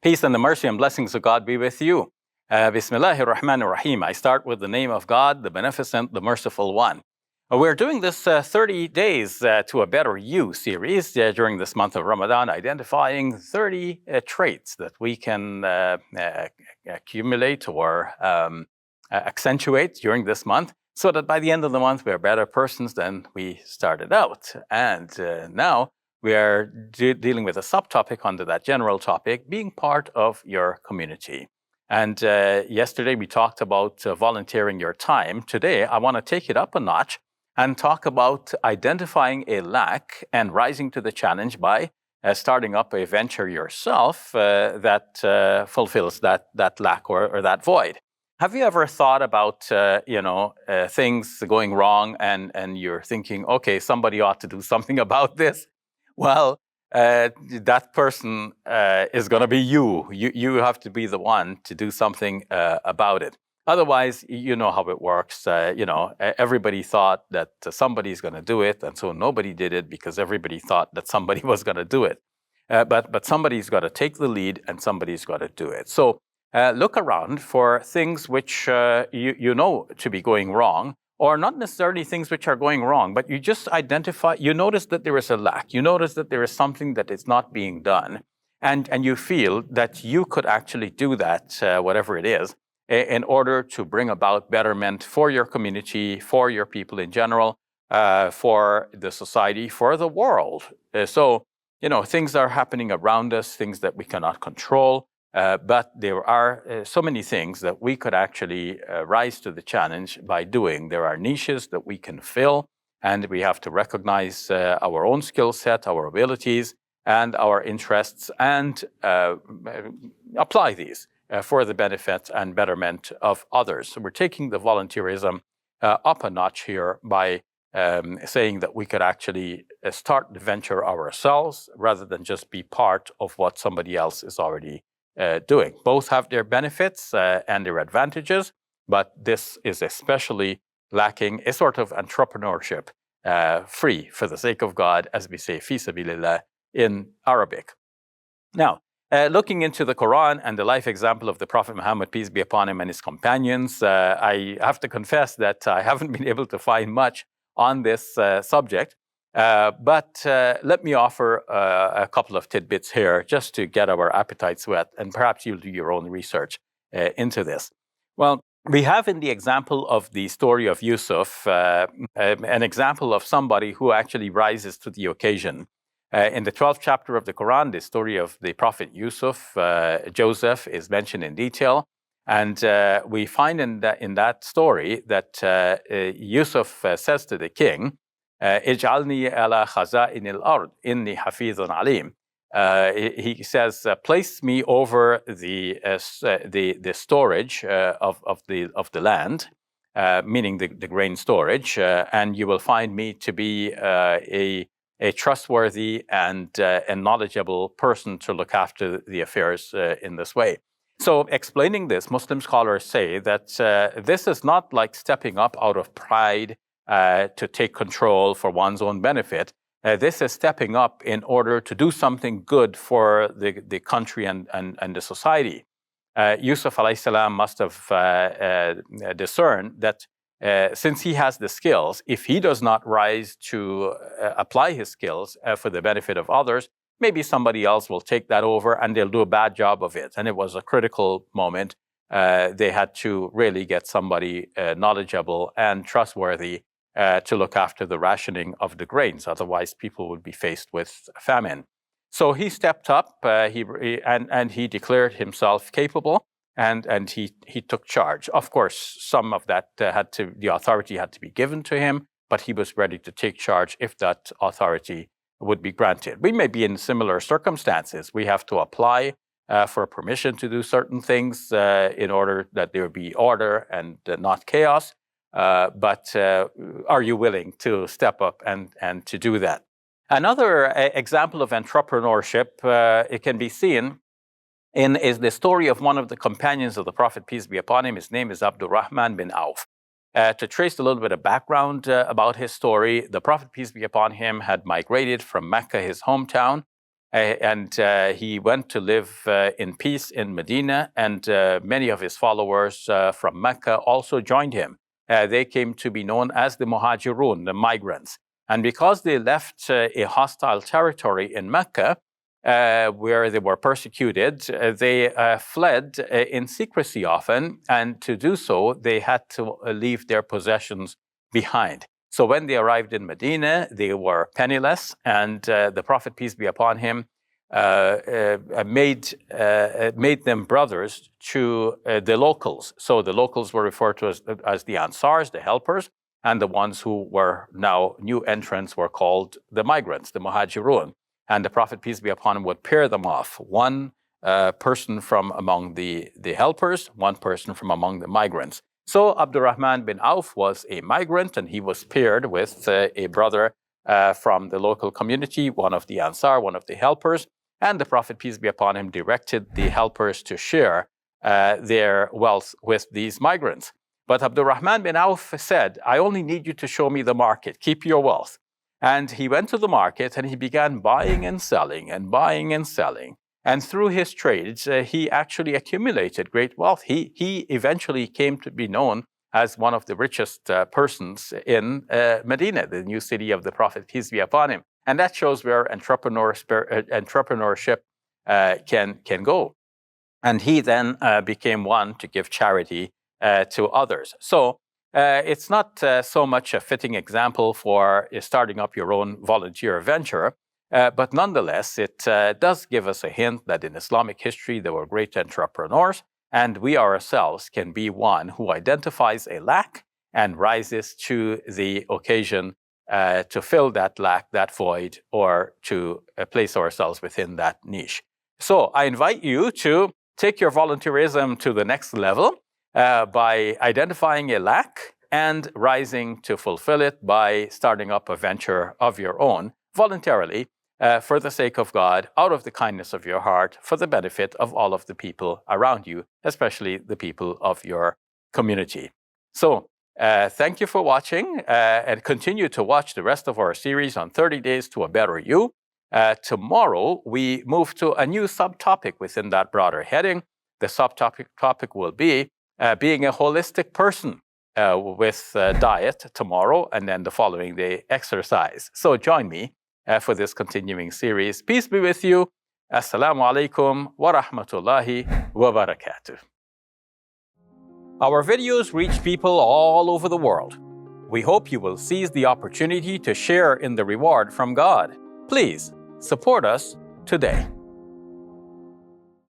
Peace and the mercy and blessings of God be with you. Bismillahir Rahmanir Rahim. I start with the name of God, the Beneficent, the Merciful One. We're doing this 30 Days to a Better You series during this month of Ramadan, identifying 30 traits that we can accumulate or accentuate during this month so that by the end of the month we're better persons than we started out. And now we are dealing with a subtopic under that general topic, being part of your community. And yesterday we talked about volunteering your time. Today I want to take it up a notch and talk about identifying a lack and rising to the challenge by starting up a venture yourself that fulfills that lack or that void. Have you ever thought about things going wrong and you're thinking, okay, somebody ought to do something about this? Well, that person is going to be you. You have to be the one to do something about it. Otherwise, you know how it works. Everybody thought that somebody's going to do it, and so nobody did it because everybody thought that somebody was going to do it. But somebody's got to take the lead, and somebody's got to do it. So look around for things which you know to be going wrong, or not necessarily things which are going wrong, but you just identify, you notice that there is a lack, you notice that there is something that is not being done, and you feel that you could actually do that, whatever it is, in order to bring about betterment for your community, for your people in general, for the society, for the world. So, things are happening around us, things that we cannot control. But there are so many things that we could actually rise to the challenge by doing. There are niches that we can fill, and we have to recognize our own skill set, our abilities, and our interests, and apply these for the benefit and betterment of others. So we're taking the volunteerism up a notch here by saying that we could actually start the venture ourselves rather than just be part of what somebody else is already doing. Both have their benefits and their advantages, but this is especially lacking a sort of entrepreneurship, free for the sake of God, as we say, fi sabilillah in Arabic. Now, looking into the Quran and the life example of the Prophet Muhammad, peace be upon him, and his companions, I have to confess that I haven't been able to find much on this subject. But let me offer a couple of tidbits here just to get our appetites wet, and perhaps you'll do your own research into this. Well, we have in the example of the story of Yusuf, an example of somebody who actually rises to the occasion. In the 12th chapter of the Quran, the story of the Prophet Yusuf, Joseph, is mentioned in detail. And we find in that story that Yusuf says to the king, Ij'alni ala khaza'in al-ard, inni hafizun alim. He says, place me over the storage of the land, meaning the grain storage, and you will find me to be a trustworthy and knowledgeable person to look after the affairs in this way. So explaining this, Muslim scholars say that this is not like stepping up out of pride to take control for one's own benefit. This is stepping up in order to do something good for the country and the society. Yusuf alayhi salam must have discerned that since he has the skills, if he does not rise to apply his skills for the benefit of others, maybe somebody else will take that over and they'll do a bad job of it. And it was a critical moment. They had to really get somebody knowledgeable and trustworthy to look after the rationing of the grains. Otherwise, people would be faced with famine. So he stepped up and he declared himself capable, and he took charge. Of course, some of that the authority had to be given to him, but he was ready to take charge if that authority would be granted. We may be in similar circumstances. We have to apply for permission to do certain things in order that there be order and not chaos. But are you willing to step up and to do that? Another example of entrepreneurship, it can be seen is the story of one of the companions of the Prophet, peace be upon him. His name is Abdurrahman bin Auf. To trace a little bit of background about his story, the Prophet, peace be upon him, had migrated from Mecca, his hometown, and he went to live in peace in Medina, and many of his followers from Mecca also joined him. They came to be known as the Muhajirun, the migrants. And because they left a hostile territory in Mecca, where they were persecuted, they fled in secrecy often, and to do so, they had to leave their possessions behind. So when they arrived in Medina, they were penniless, and the Prophet, peace be upon him, made them brothers to the locals. So the locals were referred to as the Ansars, the helpers, and the ones who were now new entrants were called the migrants, the Muhajirun. And the Prophet, peace be upon him, would pair them off. One person from among the helpers, one person from among the migrants. So Abdurrahman bin Auf was a migrant, and he was paired with a brother from the local community, one of the Ansar, one of the helpers. And the Prophet, peace be upon him, directed the helpers to share their wealth with these migrants. But Abdurrahman bin Auf said, I only need you to show me the market. Keep your wealth. And he went to the market and he began buying and selling and buying and selling. And through his trades, he actually accumulated great wealth. He eventually came to be known as one of the richest persons in Medina, the new city of the Prophet, peace be upon him. And that shows where entrepreneurship can go. And he then became one to give charity to others. So it's not so much a fitting example for starting up your own volunteer venture, but nonetheless, it does give us a hint that in Islamic history, there were great entrepreneurs, and we ourselves can be one who identifies a lack and rises to the occasion to fill that lack, that void, or to place ourselves within that niche. So I invite you to take your volunteerism to the next level by identifying a lack and rising to fulfill it by starting up a venture of your own voluntarily for the sake of God, out of the kindness of your heart, for the benefit of all of the people around you, especially the people of your community. So thank you for watching and continue to watch the rest of our series on 30 Days to a Better You. Tomorrow, we move to a new subtopic within that broader heading. The subtopic will be being a holistic person with diet tomorrow, and then the following day, exercise. So join me for this continuing series. Peace be with you. Assalamu alaikum wa rahmatullahi wa barakatuh. Our videos reach people all over the world. We hope you will seize the opportunity to share in the reward from God. Please support us today.